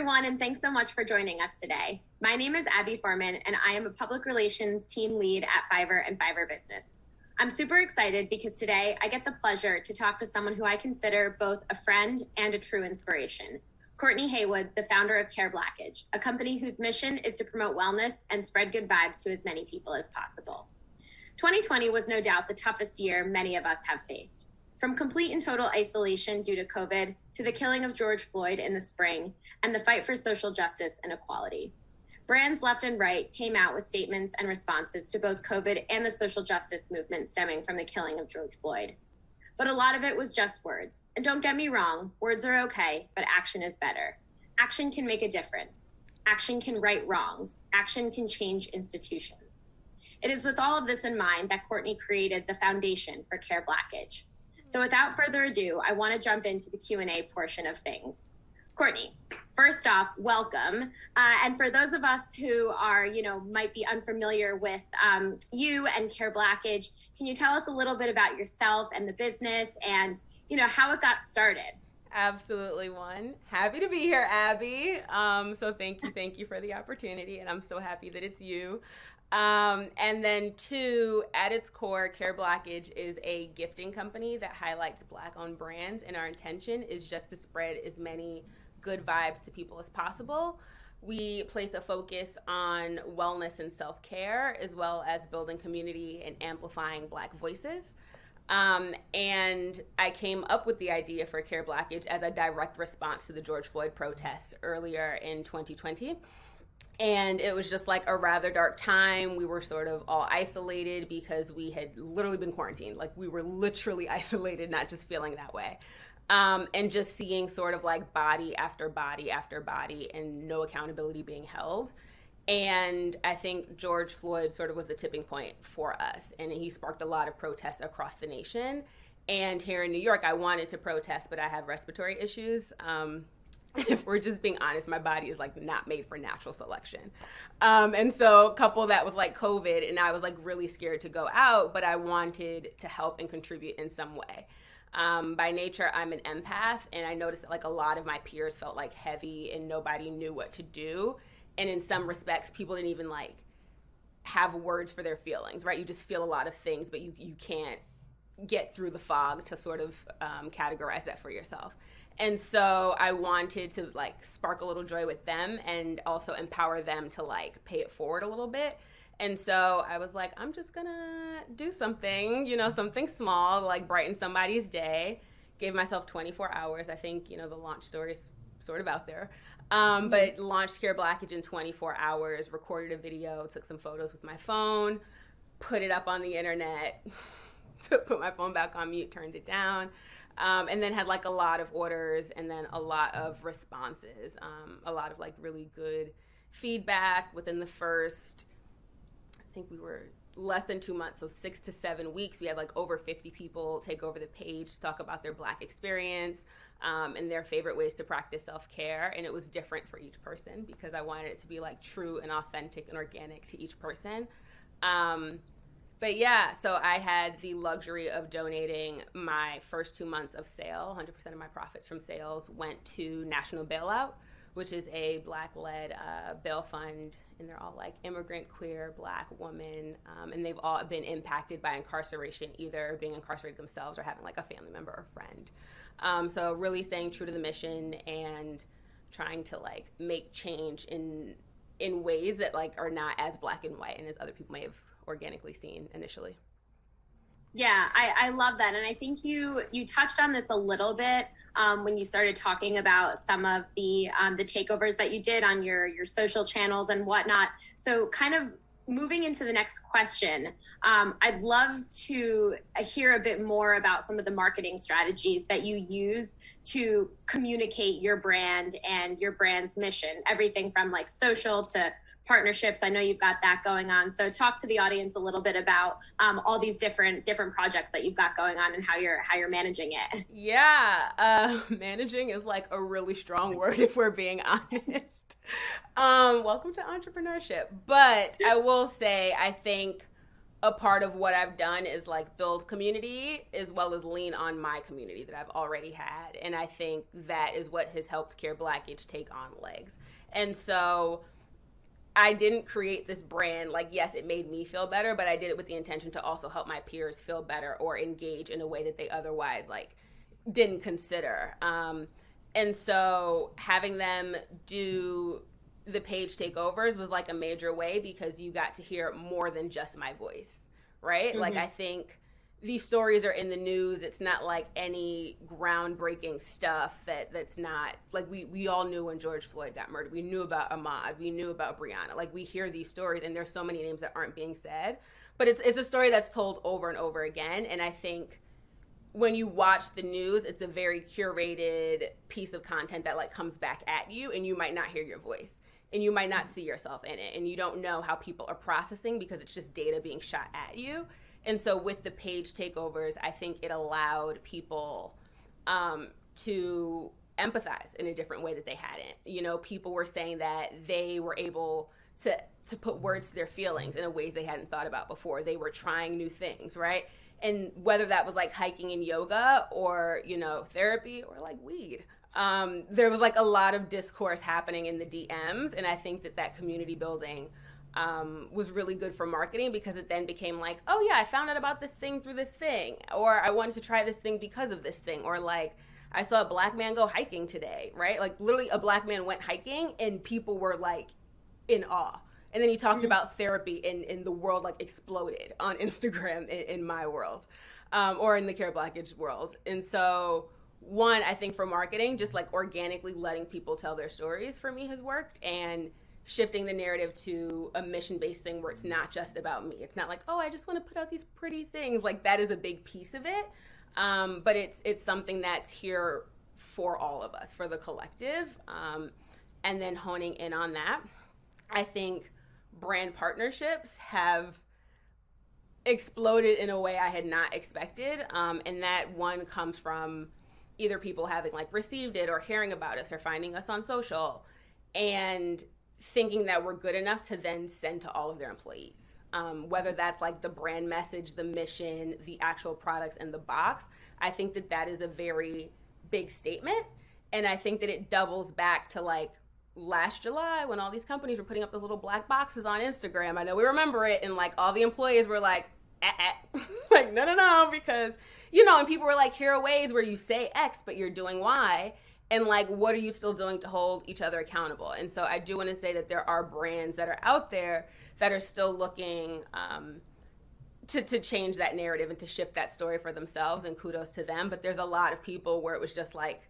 everyone, and thanks so much for joining us today. My name is Abby Foreman, and I am a public relations team lead at Fiverr and Fiverr Business. I'm super excited because today I get the pleasure to talk to someone who I consider both a friend and a true inspiration. Courtney Heywood, the founder of Blackage, a company whose mission is to promote wellness and spread good vibes to as many people as possible. 2020 was no doubt the toughest year many of us have faced. From complete and total isolation due to COVID to the killing of George Floyd in the spring and the fight for social justice and equality. Brands left and right came out with statements and responses to both COVID and the social justice movement stemming from the killing of George Floyd. But a lot of it was just words. And don't get me wrong, words are okay, but action is better. Action can make a difference. Action can right wrongs. Action can change institutions. It is with all of this in mind that Courtney created the foundation for Blackage. So without further ado, I want to jump into the Q&A portion of things. Courtney, first off, welcome. And for those of us who are, might be unfamiliar with you and Blackage, can you tell us a little bit about yourself and the business and, how it got started? Absolutely, one. Happy to be here, Abby. So thank you for the opportunity, and I'm so happy that it's you. And then two, at its core, Blackage is a gifting company that highlights Black-owned brands, and our intention is just to spread as many good vibes to people as possible. We place a focus on wellness and self-care, as well as building community and amplifying Black voices. And I came up with the idea for Blackage as a direct response to the George Floyd protests earlier in 2020. And it was just like a rather dark time. We were sort of all isolated because we had literally been quarantined. Like, we were literally isolated, not just feeling that way. And just seeing sort of like body after body after body and no accountability being held. And I think George Floyd sort of was the tipping point for us. And he sparked a lot of protests across the nation. And here in New York, I wanted to protest, but I have respiratory issues. If we're just being honest, my body is like not made for natural selection. And so couple that with like COVID, and I was like really scared to go out, but I wanted to help and contribute in some way. By nature, I'm an empath, and I noticed that like a lot of my peers felt like heavy and nobody knew what to do. And in some respects, people didn't even like have words for their feelings, right? You just feel a lot of things, but you can't get through the fog to sort of categorize that for yourself. And so I wanted to like spark a little joy with them and also empower them to like pay it forward a little bit. And so I was like, I'm just gonna do something, something small, like brighten somebody's day. Gave myself 24 hours. I think, the launch story is sort of out there. But launched Blackage in 24 hours, recorded a video, took some photos with my phone, put it up on the internet, put my phone back on mute, turned it down. And then had like a lot of orders and then a lot of responses, a lot of like really good feedback within the first, I think we were less than 2 months, so 6 to 7 weeks. We had like over 50 people take over the page to talk about their Black experience and their favorite ways to practice self-care. And it was different for each person because I wanted it to be like true and authentic and organic to each person. But yeah, so I had the luxury of donating my first 2 months of sale. 100% of my profits from sales went to National Bailout, which is a Black-led bail fund, and they're all like immigrant, queer, Black women, and they've all been impacted by incarceration, either being incarcerated themselves or having like a family member or friend. So really staying true to the mission and trying to like make change in ways that like are not as black and white and as other people may have organically seen initially. Yeah, I love that. And I think you touched on this a little bit when you started talking about some of the takeovers that you did on your social channels and whatnot. So kind of moving into the next question, I'd love to hear a bit more about some of the marketing strategies that you use to communicate your brand and your brand's mission, everything from like social to partnerships. I know you've got that going on. So talk to the audience a little bit about all these different projects that you've got going on and how you're managing it. Yeah, managing is like a really strong word if we're being honest. Welcome to entrepreneurship. But I will say, I think a part of what I've done is like build community as well as lean on my community that I've already had. And I think that is what has helped Care Blackage take on legs. And so I didn't create this brand, like, yes, it made me feel better, but I did it with the intention to also help my peers feel better or engage in a way that they otherwise like didn't consider. And so having them do the page takeovers was like a major way because you got to hear more than just my voice, right? Mm-hmm. Like, I think these stories are in the news. It's not like any groundbreaking stuff that's not, like, we all knew when George Floyd got murdered. We knew about Ahmaud. We knew about Breonna. Like, we hear these stories, and there's so many names that aren't being said. But it's a story that's told over and over again, and I think when you watch the news, it's a very curated piece of content that, like, comes back at you, and you might not hear your voice. And you might not see yourself in it, and you don't know how people are processing because it's just data being shot at you. And so with the page takeovers, I think it allowed people to empathize in a different way that they hadn't. You know, people were saying that they were able to put words to their feelings in ways they hadn't thought about before. They were trying new things, right? And whether that was like hiking and yoga or, you know, therapy or like weed. There was like a lot of discourse happening in the DMs, and I think that community building was really good for marketing because it then became like, oh yeah, I found out about this thing through this thing, or I wanted to try this thing because of this thing, or like I saw a black man go hiking today, right? Like literally a black man went hiking and people were like in awe. And then he talked about therapy and the world like exploded on Instagram in my world, or in the Care Blackage world. And so one, I think for marketing, just like organically letting people tell their stories for me has worked, and shifting the narrative to a mission-based thing where it's not just about me. It's not like, oh, I just want to put out these pretty things. Like that is a big piece of it. But it's something that's here for all of us, for the collective. And then honing in on that, I think brand partnerships have exploded in a way I had not expected. And that one comes from either people having like received it or hearing about us or finding us on social and thinking that we're good enough to then send to all of their employees. Whether that's like the brand message, the mission, the actual products in the box, I think that is a very big statement. And I think that it doubles back to like last July when all these companies were putting up those little black boxes on Instagram. I know we remember it, and like all the employees were like, like, no, because, you know, and people were like, here are ways where you say X, but you're doing Y. And like, what are you still doing to hold each other accountable? And so I do want to say that there are brands that are out there that are still looking to change that narrative and to shift that story for themselves, and kudos to them. But there's a lot of people where it was just like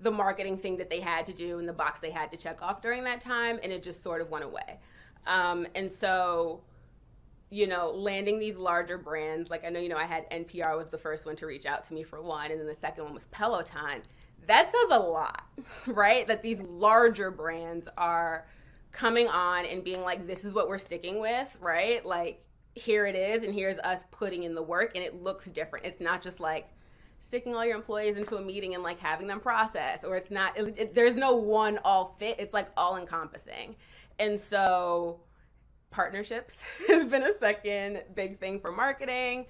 the marketing thing that they had to do and the box they had to check off during that time, and it just sort of went away. And so, you know, landing these larger brands, like I know, you know, I had NPR was the first one to reach out to me for one, and then the second one was Peloton. That says a lot, right? That these larger brands are coming on and being like, this is what we're sticking with, right? Like, here it is, and here's us putting in the work, and it looks different. It's not just like sticking all your employees into a meeting and like having them process, or it's not, there's no one all fit. It's like all encompassing. And so partnerships has been a second big thing for marketing.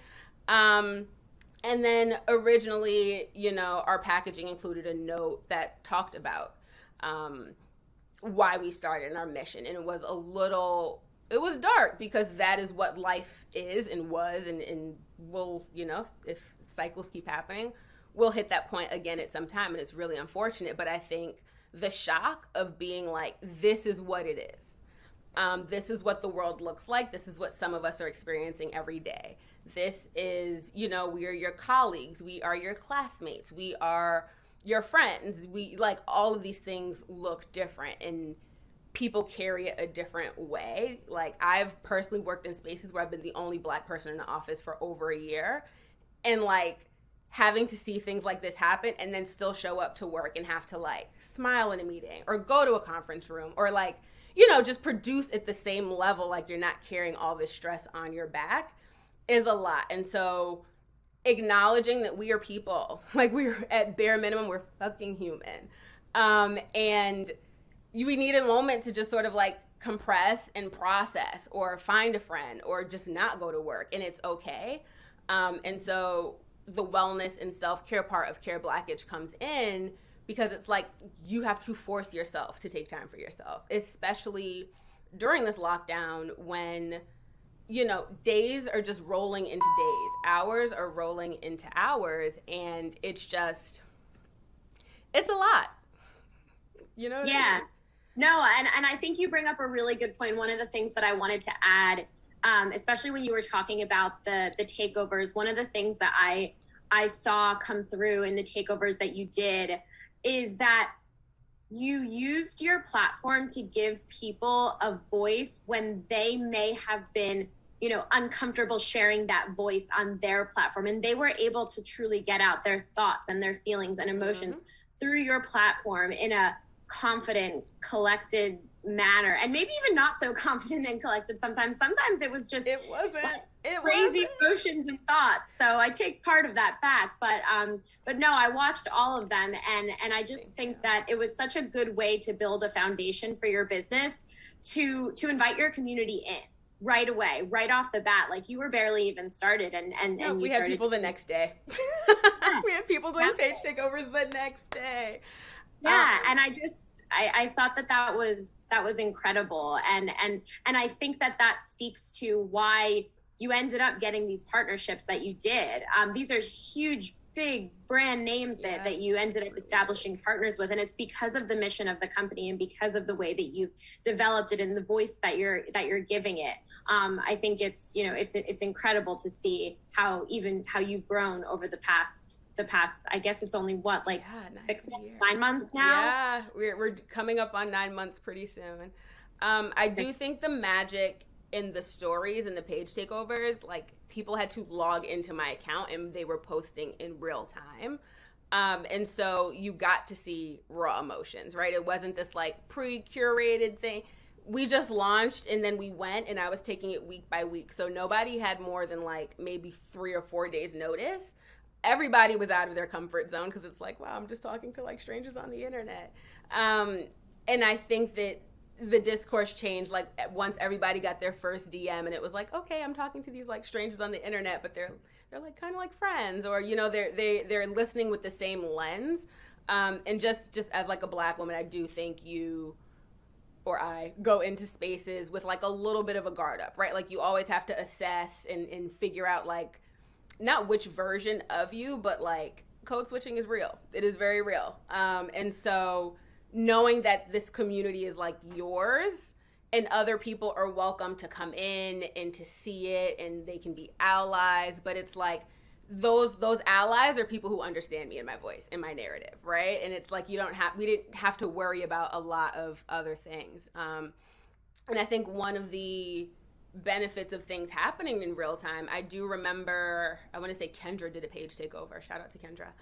And then originally, you know, our packaging included a note that talked about why we started and our mission. And it was dark because that is what life is and was and will, you know, if cycles keep happening, we'll hit that point again at some time. And it's really unfortunate. But I think the shock of being like, this is what it is. This is what the world looks like. This is what some of us are experiencing every day. This is, you know, we are your colleagues. We are your classmates. We are your friends. We like all of these things look different and people carry it a different way. Like I've personally worked in spaces where I've been the only Black person in the office for over a year, and like having to see things like this happen and then still show up to work and have to like smile in a meeting or go to a conference room or like, you know, just produce at the same level, like you're not carrying all this stress on your back is a lot. And so acknowledging that we are people, like we're at bare minimum, we're fucking human. And we need a moment to just sort of like compress and process or find a friend or just not go to work, and it's okay. And so the wellness and self-care part of Care Blackage comes in, because it's like you have to force yourself to take time for yourself, especially during this lockdown when, you know, days are just rolling into days, hours are rolling into hours, and it's a lot. You know what I mean? No, and I think you bring up a really good point. One of the things that I wanted to add, especially when you were talking about the takeovers, one of the things that I saw come through in the takeovers that you did is that you used your platform to give people a voice when they may have been, you know, uncomfortable sharing that voice on their platform, and they were able to truly get out their thoughts and their feelings and emotions through your platform in a confident, collected manner, and maybe even not so confident and collected sometimes it was just crazy emotions and thoughts. So I take part of that back, but no, I watched all of them, and I just think that it was such a good way to build a foundation for your business, to invite your community in right away, right off the bat. Like, you were barely even started, and we had people the next day. We had people doing page takeovers the next day. Yeah, and I thought that was incredible, and I think that speaks to why you ended up getting these partnerships that you did. These are huge, big brand names that you ended up establishing partners with, and it's because of the mission of the company and because of the way that you've developed it and the voice that you're giving it. I think it's incredible to see how you've grown over the past, I guess it's only 6 months, 9 months now. Yeah, we're coming up on 9 months pretty soon. I do think the magic in the stories and the page takeovers, like, people had to log into my account and they were posting in real time. And so you got to see raw emotions, right? It wasn't this like pre-curated thing. We just launched and then we went, and I was taking it week by week. So nobody had more than like maybe 3 or 4 days notice. Everybody was out of their comfort zone, because it's like, wow, I'm just talking to like strangers on the internet. And I think that the discourse changed like once everybody got their first DM, and it was like, okay, I'm talking to these like strangers on the internet, but they're like kind of like friends, or, you know, they're listening with the same lens. And just as like a Black woman, I do think you or I go into spaces with like a little bit of a guard up, right? Like, you always have to assess and figure out like not which version of you, but like code switching is real. It is very real. And so knowing that this community is like yours and other people are welcome to come in and to see it, and they can be allies, but it's like those allies are people who understand me and my voice and my narrative, right? And it's like we didn't have to worry about a lot of other things. And I think one of the benefits of things happening in real time, I do remember, I want to say Kendra did a page takeover. Shout out to Kendra.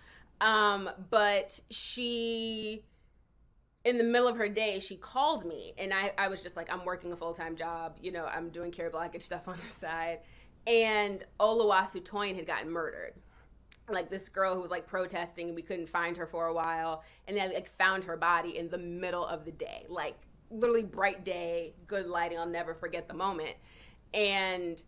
But she, in the middle of her day, she called me, and I was just like, I'm working a full-time job. You know, I'm doing Care Blackage stuff on the side. And Oluwasu Toyin had gotten murdered. Like, this girl who was like protesting, and we couldn't find her for a while, and then like found her body in the middle of the day, like literally bright day, good lighting. I'll never forget the moment. And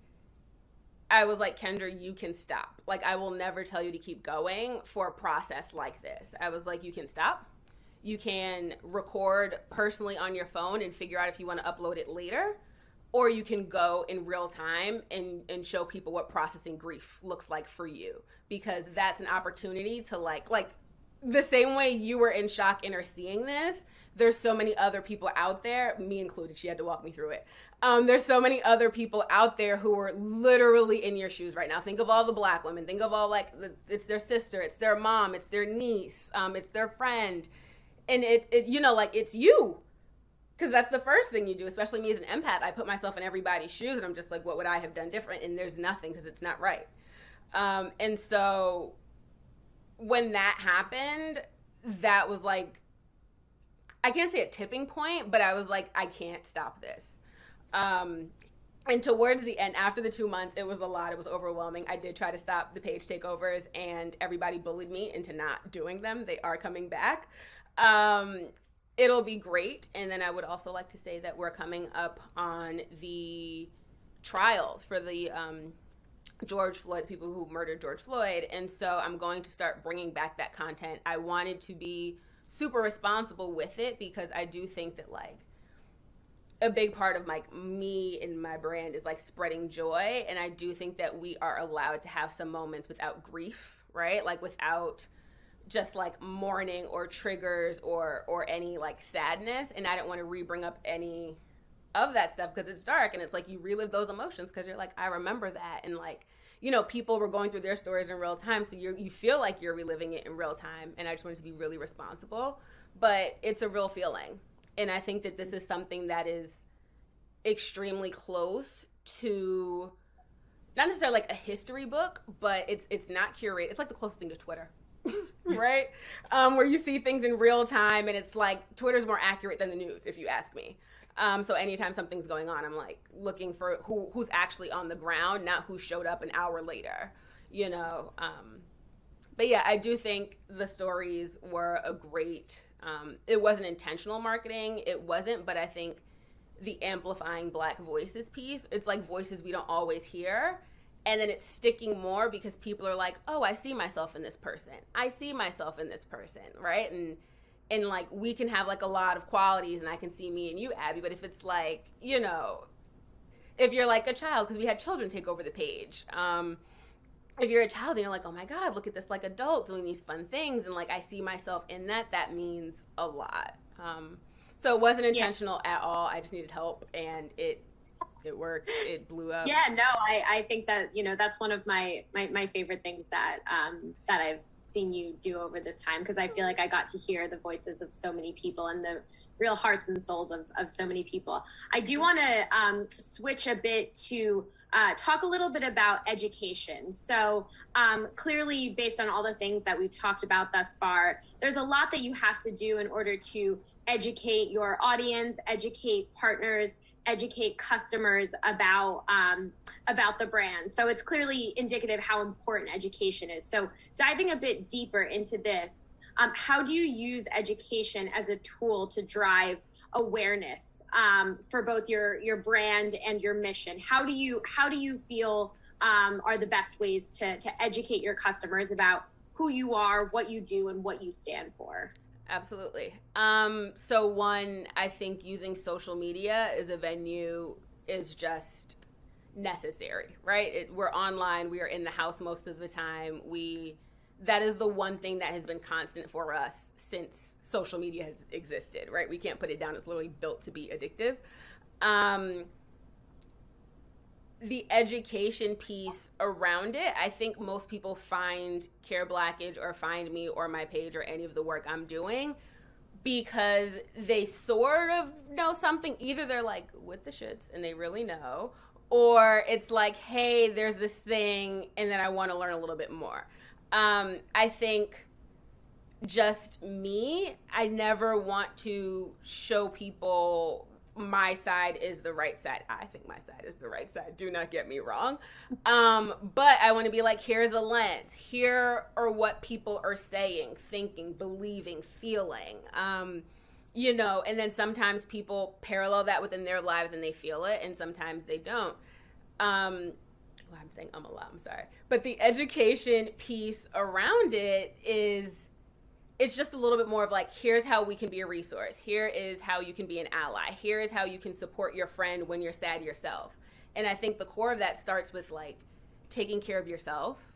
I was like, Kendra, you can stop. Like, I will never tell you to keep going for a process like this. I was like, you can stop. You can record personally on your phone and figure out if you want to upload it later, or you can go in real time and show people what processing grief looks like for you, because that's an opportunity to like the same way you were in shock and are seeing this, there's so many other people out there, me included, she had to walk me through it. There's so many other people out there who are literally in your shoes right now. Think of all the Black women. Think of all it's their sister, it's their mom, it's their niece, it's their friend. And it you know, like, it's you. Because that's the first thing you do, especially me as an empath. I put myself in everybody's shoes, and I'm just like, what would I have done different? And there's nothing, because it's not right. And so when that happened, that was like, I can't say a tipping point, but I was like, I can't stop this. And towards the end, after the 2 months, it was a lot. It was overwhelming. I did try to stop the page takeovers, and everybody bullied me into not doing them. They are coming back. it'll be great. And then I would also like to say that we're coming up on the trials for the George Floyd, people who murdered George Floyd. And so I'm going to start bringing back that content. I wanted to be super responsible with it because I do think that like a big part of like me and my brand is like spreading joy. And I do think that we are allowed to have some moments without grief, right? Like without just like mourning or triggers or any like sadness. And I don't want to re-bring up any of that stuff because it's dark, and it's like you relive those emotions because you're like, I remember that. And like, you know, people were going through their stories in real time, so you feel like you're reliving it in real time. And I just wanted to be really responsible, but it's a real feeling. And I think that this is something that is extremely close to not necessarily like a history book, but it's not curated. It's like the closest thing to Twitter. Right? Where you see things in real time, and it's like Twitter's more accurate than the news, if you ask me. So anytime something's going on, I'm like looking for who's actually on the ground, not who showed up an hour later, you know. But yeah, I do think the stories were a great, it wasn't intentional marketing, it wasn't, but I think the amplifying Black voices piece, it's like voices we don't always hear. And then it's sticking more because people are like, oh, I see myself in this person. I see myself in this person, right? And like we can have like a lot of qualities, and I can see me and you, Abby, but if it's like, you know, if you're like a child, because we had children take over the page, if you're a child and you're like, oh my God, look at this like adult doing these fun things, and like I see myself in that, that means a lot. So it wasn't intentional at all. I just needed help, and it worked. It blew up. Yeah, no, I think that, you know, that's one of my favorite things that that I've seen you do over this time, because I feel like I got to hear the voices of so many people and the real hearts and souls of so many people. I do want to switch a bit to talk a little bit about education. So clearly, based on all the things that we've talked about thus far, there's a lot that you have to do in order to educate your audience, educate partners, educate customers about the brand. So it's clearly indicative how important education is. So diving a bit deeper into this, how do you use education as a tool to drive awareness for both your brand and your mission? How do you feel are the best ways to educate your customers about who you are, what you do, and what you stand for? Absolutely. So one, I think using social media as a venue is just necessary, right? We're online, we are in the house most of the time. That is the one thing that has been constant for us since social media has existed, right? We can't put it down. It's literally built to be addictive. The education piece around it, I think most people find Care Blackage or find me or my page or any of the work I'm doing because they sort of know something. Either they're like with the shits and they really know, or it's like, hey, there's this thing and then I want to learn a little bit more. I think just me, I never want to show people my side is the right side. I think my side is the right side. Do not get me wrong. But I want to be like, here's a lens. Here are what people are saying, thinking, believing, feeling. You know, and then sometimes people parallel that within their lives and they feel it, and sometimes they don't. I'm saying a lot, I'm sorry. But the education piece around it is, it's just a little bit more of like, here's how we can be a resource. Here is how you can be an ally. Here is how you can support your friend when you're sad yourself. And I think the core of that starts with like taking care of yourself.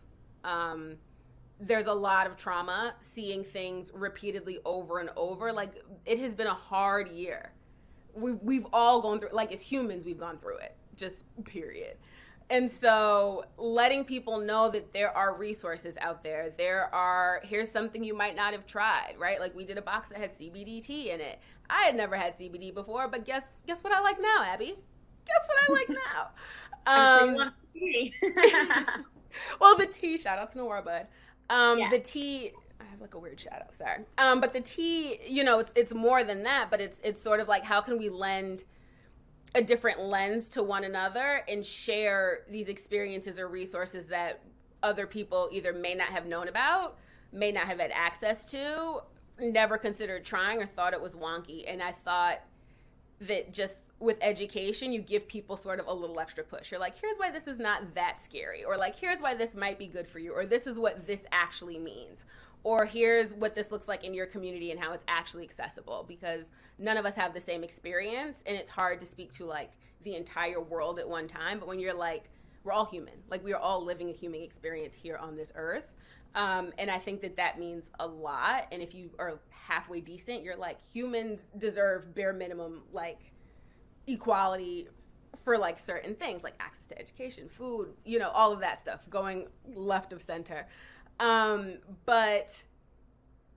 There's a lot of trauma, seeing things repeatedly over and over. Like it has been a hard year. We've all gone through, like as humans, we've gone through it, just period. And so letting people know that there are resources out there. Here's something you might not have tried, right? Like we did a box that had CBD tea in it. I had never had CBD before, but guess what I like now, Abby? Guess what I like now? I love tea. Well, the tea, shout out to Noir Bud. The tea, I have like a weird shout out, sorry. But the tea, you know, it's more than that, but it's sort of like, how can we lend a different lens to one another and share these experiences or resources that other people either may not have known about, may not have had access to, never considered trying or thought it was wonky. And I thought that just with education, you give people sort of a little extra push. You're like, here's why this is not that scary, or like, here's why this might be good for you, or this is what this actually means, or here's what this looks like in your community and how it's actually accessible, because none of us have the same experience, and it's hard to speak to like the entire world at one time. But when you're like, we're all human, like we are all living a human experience here on this earth. And I think that that means a lot. And if you are halfway decent, you're like, humans deserve bare minimum, like equality for like certain things, like access to education, food, you know, all of that stuff going left of center. But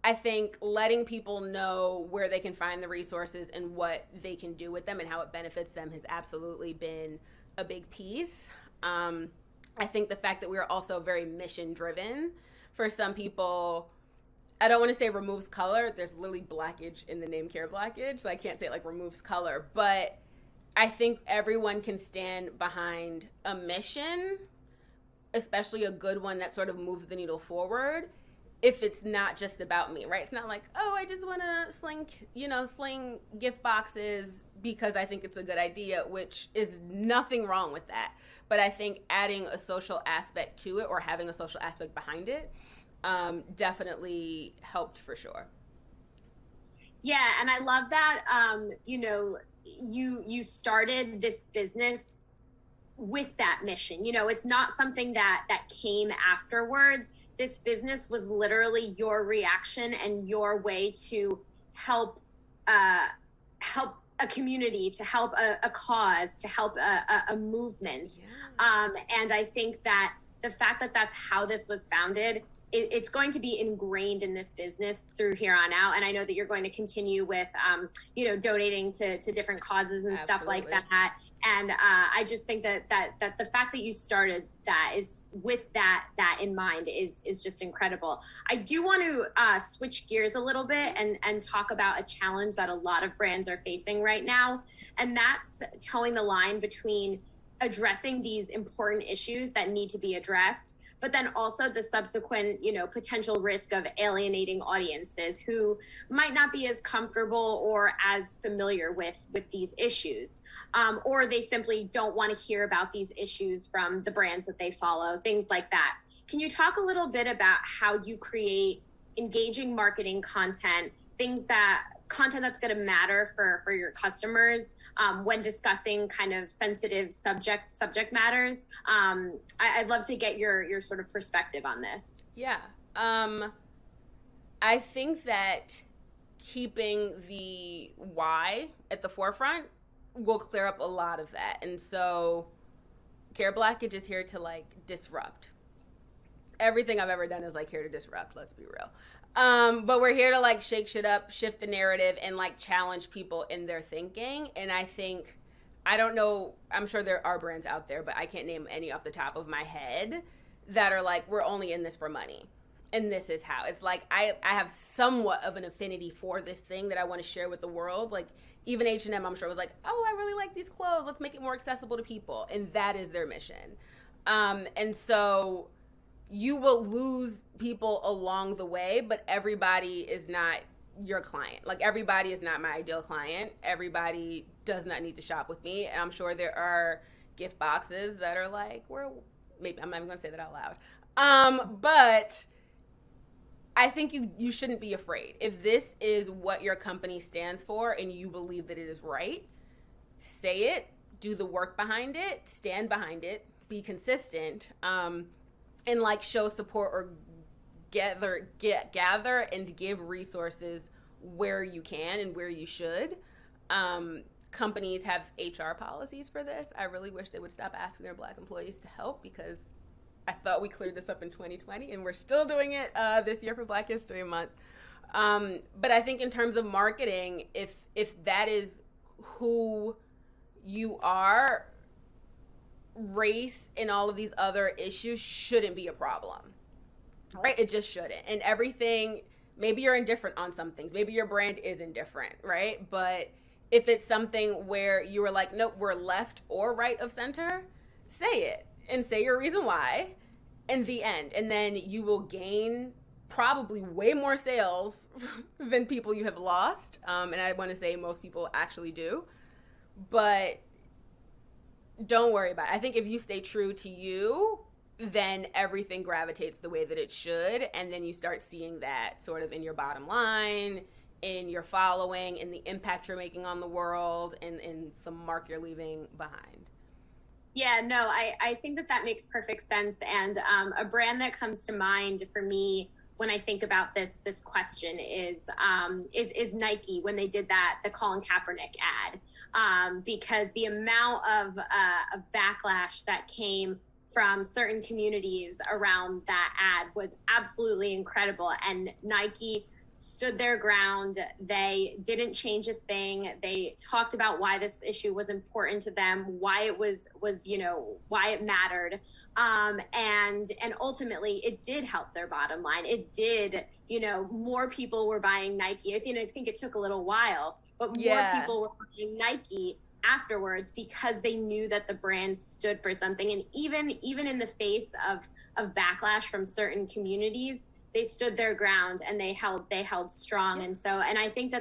I think letting people know where they can find the resources and what they can do with them and how it benefits them has absolutely been a big piece. I think the fact that we are also very mission driven, for some people, I don't want to say removes color. There's literally Blackage in the name, Care Blackage, so I can't say it like removes color. But I think everyone can stand behind a mission, especially a good one that sort of moves the needle forward, if it's not just about me, right? It's not like, oh, I just want to sling gift boxes because I think it's a good idea, which is nothing wrong with that. But I think adding a social aspect to it, or having a social aspect behind it, definitely helped for sure. Yeah, and I love that, you started this business with that mission. You know, it's not something that came afterwards. This business was literally your reaction and your way to help a community, to help a cause, to help a movement. Yeah. And I think that the fact that that's how this was founded, it's going to be ingrained in this business through here on out. And I know that you're going to continue with, donating to different causes and stuff like that. And I just think that the fact that you started that is with that in mind is just incredible. I do want to switch gears a little bit and talk about a challenge that a lot of brands are facing right now. And that's towing the line between addressing these important issues that need to be addressed, but then also the subsequent, potential risk of alienating audiences who might not be as comfortable or as familiar with these issues, or they simply don't want to hear about these issues from the brands that they follow, things like that. Can you talk a little bit about how you create engaging marketing content, content that's going to matter for your customers when discussing kind of sensitive subject matters? I'd love to get your sort of perspective on this. Yeah. I think that keeping the why at the forefront will clear up a lot of that. And so Care Blackage is here to like disrupt. Everything I've ever done is like here to disrupt, let's be real. But we're here to like shake shit up, shift the narrative, and like challenge people in their thinking. And I think, I don't know, I'm sure there are brands out there, but I can't name any off the top of my head that are like, we're only in this for money. And this is how. It's like, I have somewhat of an affinity for this thing that I want to share with the world. Like even H&M, I'm sure, was like, oh, I really like these clothes. Let's make it more accessible to people. And that is their mission. And so you will lose people along the way, but everybody is not your client. Like everybody is not my ideal client. Everybody does not need to shop with me. And I'm sure there are gift boxes that are like, maybe I'm not even gonna say that out loud. But I think you shouldn't be afraid. If this is what your company stands for and you believe that it is right, say it, do the work behind it, stand behind it, be consistent, and like show support or gather and give resources where you can and where you should. Companies have HR policies for this. I really wish they would stop asking their Black employees to help, because I thought we cleared this up in 2020 and we're still doing it this year for Black History Month. But I think in terms of marketing, if that is who you are, race and all of these other issues shouldn't be a problem, right? It just shouldn't. And everything, maybe you're indifferent on some things, maybe your brand is indifferent, right? But if it's something where you were like, nope, we're left or right of center, say it and say your reason why in the end, and then you will gain probably way more sales than people you have lost. And I want to say most people actually do. But don't worry about it. I think if you stay true to you, then everything gravitates the way that it should. And then you start seeing that sort of in your bottom line, in your following, in the impact you're making on the world, and in the mark you're leaving behind. Yeah, no, I think that makes perfect sense. And a brand that comes to mind for me when I think about this question is Nike, when they did the Colin Kaepernick ad, because the amount of backlash that came from certain communities around that ad was absolutely incredible. And Nike stood their ground. They didn't change a thing. They talked about why this issue was important to them, why it was why it mattered. And ultimately it did help their bottom line. It did, more people were buying Nike. I think it took a little while, but more people were buying Nike afterwards because they knew that the brand stood for something. And even in the face of backlash from certain communities, they stood their ground and they held strong. And I think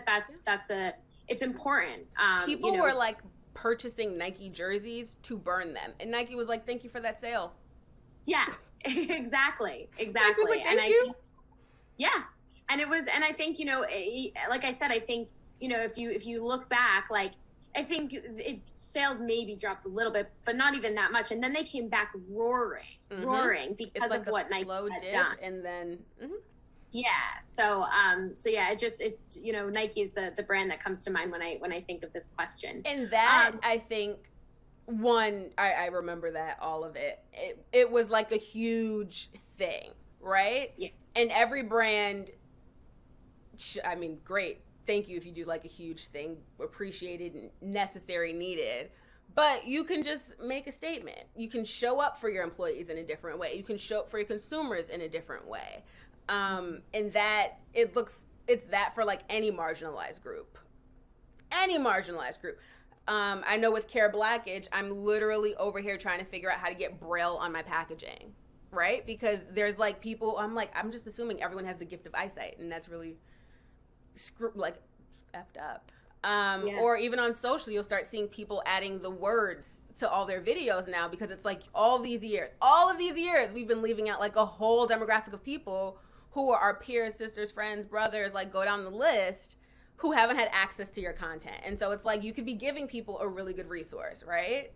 it's important. People were like purchasing Nike jerseys to burn them, and Nike was like, "Thank you for that sale." Yeah, exactly. Like, thank you. And I think, like I said, I think, if you look back, like, I think sales maybe dropped a little bit, but not even that much. And then they came back roaring because like of what Nike had done. And then, yeah. So Nike is the brand that comes to mind when I think of this question. And that, I think, I remember that, all of it. It was like a huge thing, right? Yeah. And every brand, great. Thank you if you do like a huge thing, appreciated, necessary, needed. But you can just make a statement. You can show up for your employees in a different way. You can show up for your consumers in a different way. And that it's that for like any marginalized group. Any marginalized group. I know with Care Blackage, I'm literally over here trying to figure out how to get Braille on my packaging, right? Because there's like people, I'm just assuming everyone has the gift of eyesight, and that's really effed up. Or even on social, you'll start seeing people adding the words to all their videos now, because it's like all of these years we've been leaving out like a whole demographic of people who are our peers, sisters, friends, brothers, like go down the list, who haven't had access to your content. And so it's like you could be giving people a really good resource, right?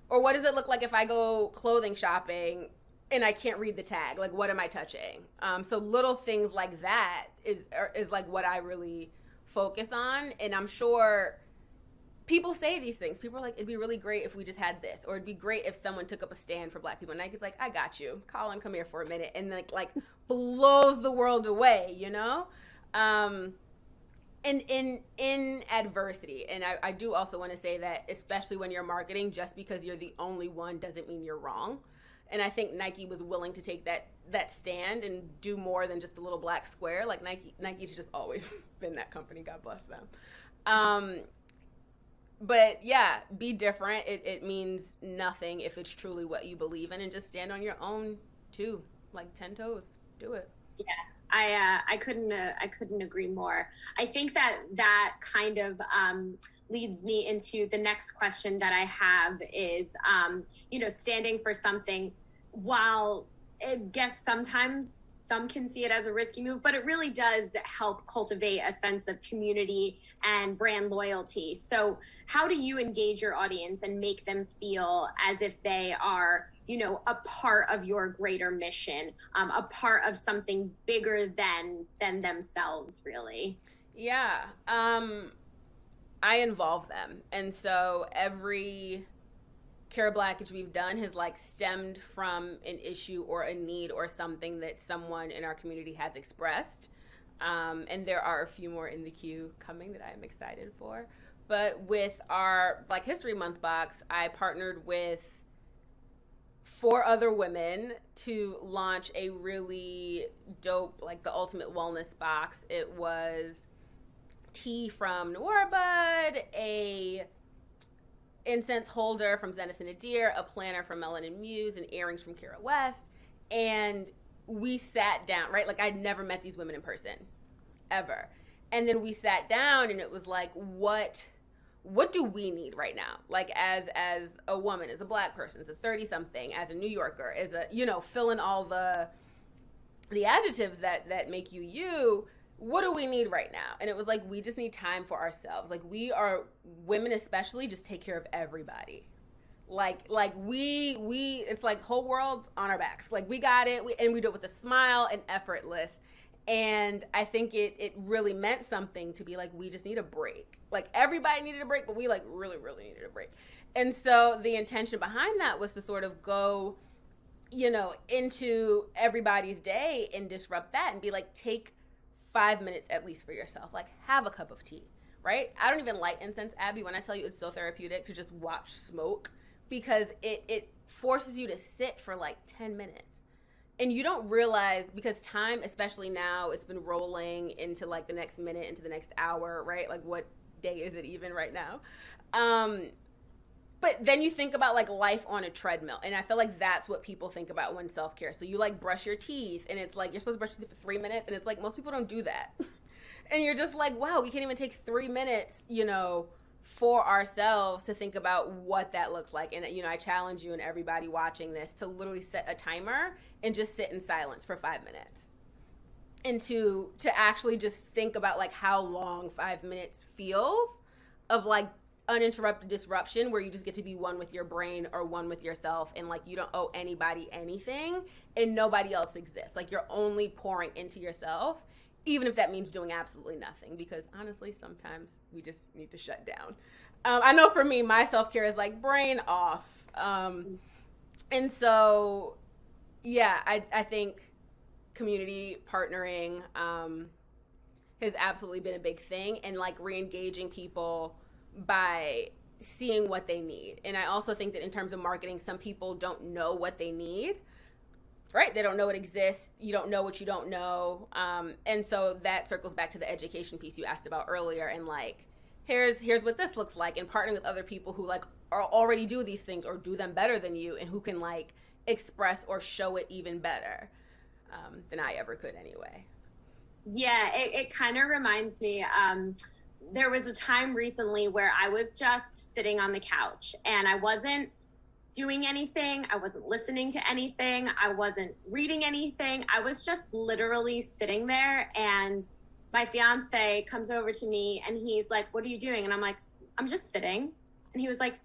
Or what does it look like if I go clothing shopping and I can't read the tag? Like, what am I touching? So little things like that is like what I really focus on. And I'm sure people say these things. People are like, it'd be really great if we just had this, or it'd be great if someone took up a stand for Black people. And Nike's like, I got you. Colin, come here for a minute. And like blows the world away, And in adversity. And I do also want to say that, especially when you're marketing, just because you're the only one doesn't mean you're wrong. And I think Nike was willing to take that stand and do more than just a little black square. Like Nike's just always been that company. God bless them. But yeah, be different. It means nothing if it's truly what you believe in, and just stand on your own too, like 10 toes. Do it. Yeah. I couldn't agree more. I think that kind of leads me into the next question that I have is, standing for something, while I guess sometimes some can see it as a risky move, but it really does help cultivate a sense of community and brand loyalty. So how do you engage your audience and make them feel as if they are, a part of your greater mission, a part of something bigger than themselves, really? Yeah. I involve them. And so every Care Blackage we've done has like stemmed from an issue or a need or something that someone in our community has expressed. And there are a few more in the queue coming that I'm excited for. But with our Black History Month box, I partnered with 4 other women to launch a really dope, like the ultimate wellness box. It was tea from Noir Bud, a incense holder from Zenith and Nadir, a planner from Melanin Muse, and earrings from Kira West. And we sat down, right? Like I'd never met these women in person ever. And then we sat down and it was like, what do we need right now? Like as a woman, as a Black person, as a 30 something, as a New Yorker, as a, fill in all the adjectives that make you you. What do we need right now? And it was like, we just need time for ourselves. Like we are women, especially, just take care of everybody. Like we it's like whole world on our backs. Like we got it. And we do it with a smile and effortless. And I think it really meant something to be like, we just need a break. Like everybody needed a break, but we like really, really needed a break. And so the intention behind that was to sort of go, into everybody's day and disrupt that and be like, take 5 minutes at least for yourself. Like have a cup of tea, right? I don't even light incense, Abby, when I tell you it's so therapeutic to just watch smoke, because it forces you to sit for like 10 minutes. And you don't realize, because time, especially now, it's been rolling into like the next minute, into the next hour, right? Like what day is it even right now? But then you think about like life on a treadmill. And I feel like that's what people think about when self-care. So you like brush your teeth and it's like, you're supposed to brush your teeth for 3 minutes. And it's like, most people don't do that. And you're just like, wow, we can't even take 3 minutes, for ourselves to think about what that looks like. And, I challenge you and everybody watching this to literally set a timer and just sit in silence for 5 minutes. And to actually just think about like how long 5 minutes feels of like uninterrupted disruption, where you just get to be one with your brain or one with yourself, and like you don't owe anybody anything and nobody else exists. Like you're only pouring into yourself, even if that means doing absolutely nothing, because honestly sometimes we just need to shut down. I know for me, my self-care is like brain off. And so yeah, I think community partnering has absolutely been a big thing, and like re-engaging people by seeing what they need. And I also think that in terms of marketing, some people don't know what they need, right? They don't know it exists. You don't know what you don't know. And so that circles back to the education piece you asked about earlier. And like, here's what this looks like, and partnering with other people who like already do these things or do them better than you, and who can like express or show it even better than I ever could anyway. Yeah, it kind of reminds me, there was a time recently where I was just sitting on the couch and I wasn't doing anything. I wasn't listening to anything. I wasn't reading anything. I was just literally sitting there, and my fiance comes over to me and he's like, "What are you doing?" And I'm like, "I'm just sitting." And he was like,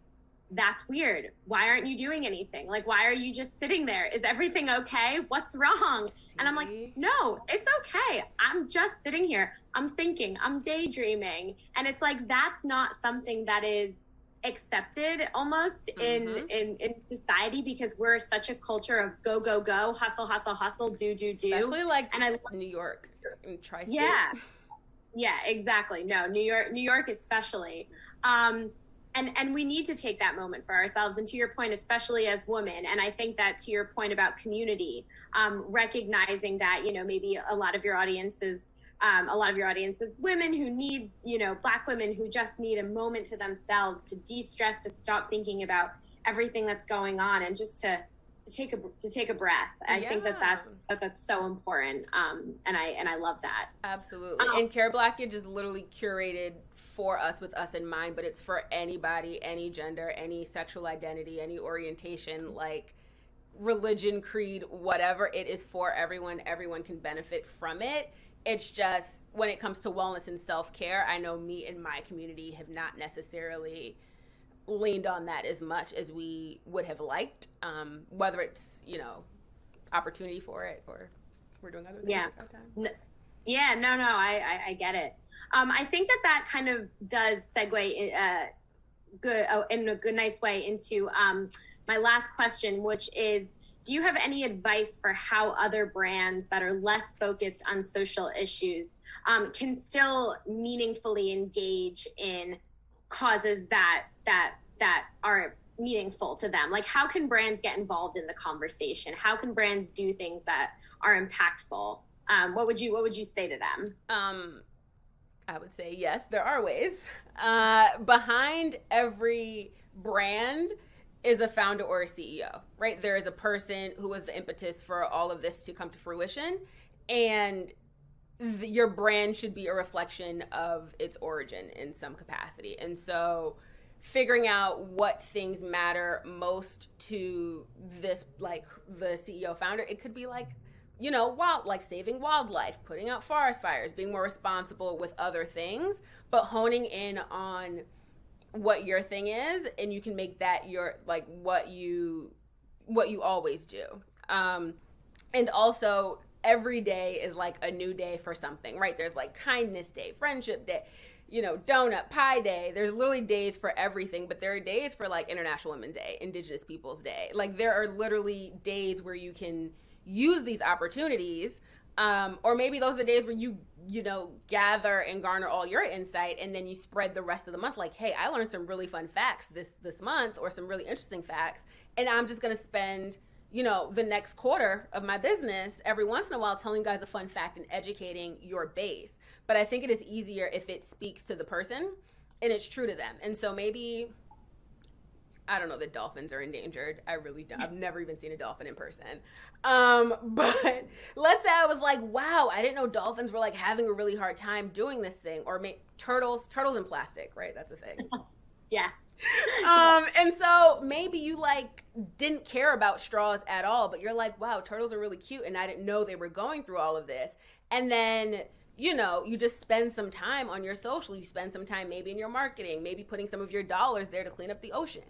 "That's weird. Why aren't you doing anything? Like, why are you just sitting there? Is everything okay? What's wrong?" And I'm like, "No, it's okay. I'm just sitting here. I'm thinking, I'm daydreaming." And it's like, that's not something that is accepted almost in society, because we're such a culture of go, go, go, hustle, hustle, hustle, do, do, do. Especially like and New York and tri-state. Yeah, exactly. No, New York especially. And we need to take that moment for ourselves. And to your point, especially as women, and I think that to your point about community, recognizing that, maybe a lot of your audience is women who need, Black women who just need a moment to themselves to de-stress, to stop thinking about everything that's going on, and just to take a breath. I think that's so important. And I love that. Absolutely. And Care Blackage is literally curated for us, with us in mind, but it's for anybody, any gender, any sexual identity, any orientation, like religion, creed, whatever. It is for everyone. Everyone can benefit from it. It's just when it comes to wellness and self-care, I know me and my community have not necessarily leaned on that as much as we would have liked, whether it's, opportunity for it or we're doing other things at that time. Yeah, no, I get it. I think that kind of does segue in a good, nice way into my last question, which is, do you have any advice for how other brands that are less focused on social issues can still meaningfully engage in causes that are meaningful to them? Like, how can brands get involved in the conversation? How can brands do things that are impactful? What would you say to them? I would say, yes, there are ways. Behind every brand is a founder or a CEO, right? There is a person who was the impetus for all of this to come to fruition, and your brand should be a reflection of its origin in some capacity. And so figuring out what things matter most to this, like the CEO founder, it could be like, you know, like saving wildlife, putting out forest fires, being more responsible with other things, but honing in on what your thing is, and you can make that your, like, what you always do. And also every day is like a new day for something, right? There's like kindness day, friendship day, you know, donut pie day. There's literally days for everything, but there are days for like International Women's Day, Indigenous Peoples Day. Like there are literally days where you can use these opportunities. Or maybe those are the days where you know, gather and garner all your insight, and then you spread the rest of the month. Like, hey, I learned some really fun facts this month, or some really interesting facts, and I'm just going to spend, you know, the next quarter of my business every once in a while telling you guys a fun fact and educating your base. But I think it is easier if it speaks to the person and it's true to them. And so maybe, I don't know that dolphins are endangered. I really don't. I've never even seen a dolphin in person. But let's say I was like, wow, I didn't know dolphins were like having a really hard time doing this thing. Or turtles in plastic, right? That's a thing. Yeah. And so maybe you like didn't care about straws at all, but you're like, wow, turtles are really cute, and I didn't know they were going through all of this. And then, you know, you just spend some time on your social. You spend some time maybe in your marketing, maybe putting some of your dollars there to clean up the ocean.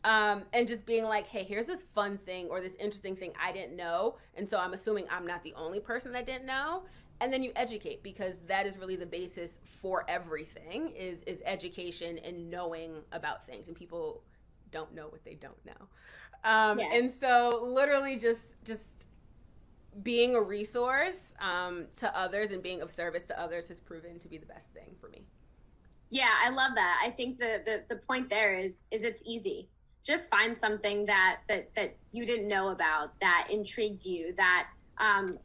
And just being like, hey, here's this fun thing or this interesting thing I didn't know. And so I'm assuming I'm not the only person that didn't know. And then you educate, because that is really the basis for everything is education and knowing about things. And people don't know what they don't know. And so literally just being a resource to others and being of service to others has proven to be the best thing for me. Yeah, I love that. I think the point there is it's easy. Just find something that you didn't know about, that intrigued you, that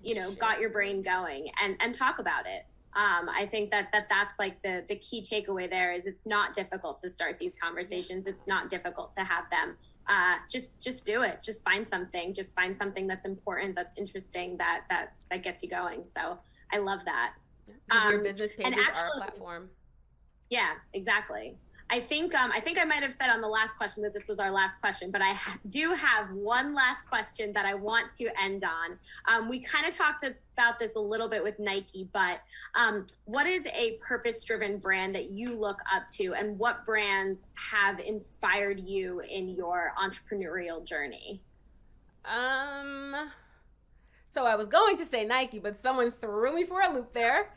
you know, got your brain going, and talk about it. I think that's like the key takeaway there is it's not difficult to start these conversations. It's not difficult to have them. Just do it. Just find something. Just find something that's important, that's interesting, that gets you going. So I love that. Your business pages are a platform. Yeah, exactly. I think I might have said on the last question that this was our last question, but I do have one last question that I want to end on. We kind of talked about this a little bit with Nike, but what is a purpose-driven brand that you look up to, and what brands have inspired you in your entrepreneurial journey? So I was going to say Nike, but someone threw me for a loop there.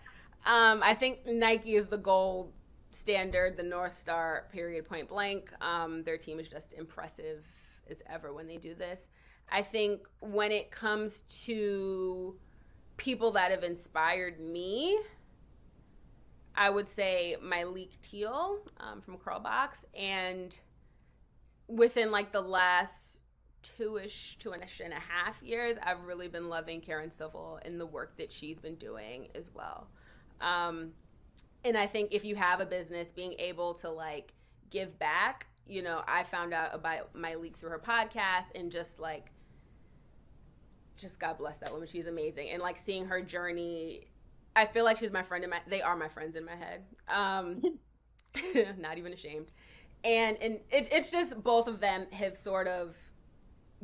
I think Nike is the gold standard, the North Star, period, point blank. Their team is just impressive as ever when they do this. I think when it comes to people that have inspired me, I would say Myleik Teal from Curlbox, and within like the last two and a half years, I've really been loving Karen Civil and the work that she's been doing as well. And I think if you have a business, being able to like give back, you know, I found out about Myleik through her podcast, and just God bless that woman. She's amazing. And like seeing her journey, I feel like she's my friend they are my friends in my head. Not even ashamed. And it's just both of them have sort of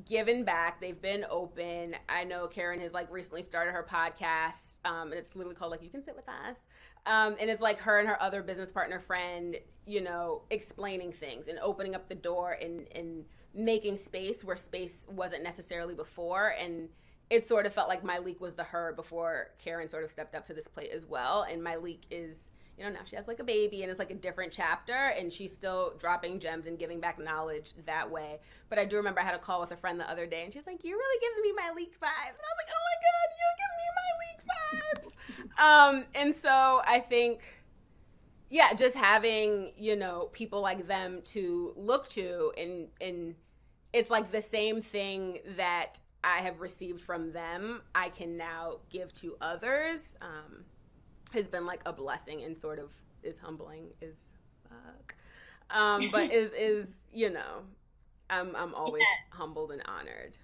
given back. They've been open. I know Karen has like recently started her podcast, and it's literally called like You Can Sit With Us. And it's like her and her other business partner friend, you know, explaining things and opening up the door and making space where space wasn't necessarily before. And it sort of felt like Myleik was the her before Karen sort of stepped up to this plate as well. And Myleik is, you know, now she has like a baby and it's like a different chapter, and she's still dropping gems and giving back knowledge that way. But I do remember I had a call with a friend the other day, and she's like, "You're really giving me Myleik vibes." And I was like, "Oh my God, you're giving me Myleik vibes." And so I think, yeah, just having, you know, people like them to look to, and it's like the same thing that I have received from them, I can now give to others. Has been like a blessing, and sort of is humbling as fuck. But is, you know, I'm always humbled and honored.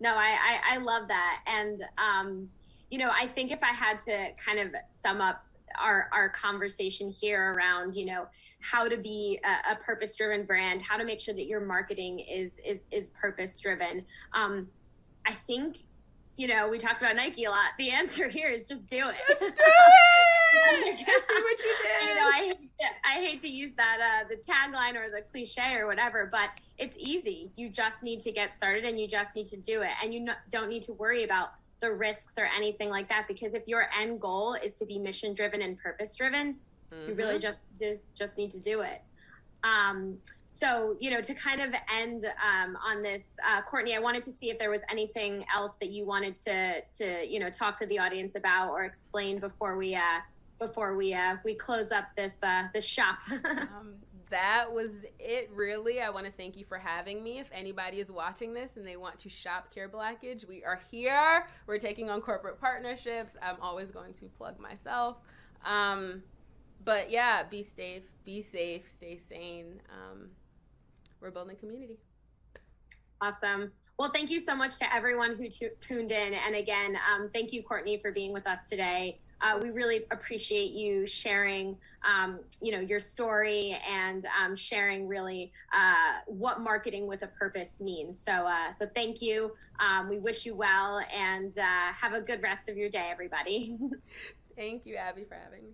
No, I love that. And, I think if I had to kind of sum up our conversation here around, how to be a purpose-driven brand, how to make sure that your marketing is purpose-driven. I think, we talked about Nike a lot. The answer here is just do it. Just do it. Just see what you did. I hate to use that the tagline or the cliche or whatever, but it's easy. You just need to get started and you just need to do it, and you don't need to worry about the risks or anything like that, because if your end goal is to be mission driven and purpose driven, you really just need to do it. So, to kind of end on this, Courtney, I wanted to see if there was anything else that you wanted to talk to the audience about or explain before we close up this shop. That was it, really. I want to thank you for having me. If anybody is watching this and they want to shop Care Blackage, we are here. We're taking on corporate partnerships. I'm always going to plug myself. But yeah, be safe, stay sane. We're building community. Awesome. Well, thank you so much to everyone who tuned in. And again, thank you, Courtney, for being with us today. We really appreciate you sharing, your story and sharing really what marketing with a purpose means. So thank you. We wish you well, and have a good rest of your day, everybody. Thank you, Abby, for having me.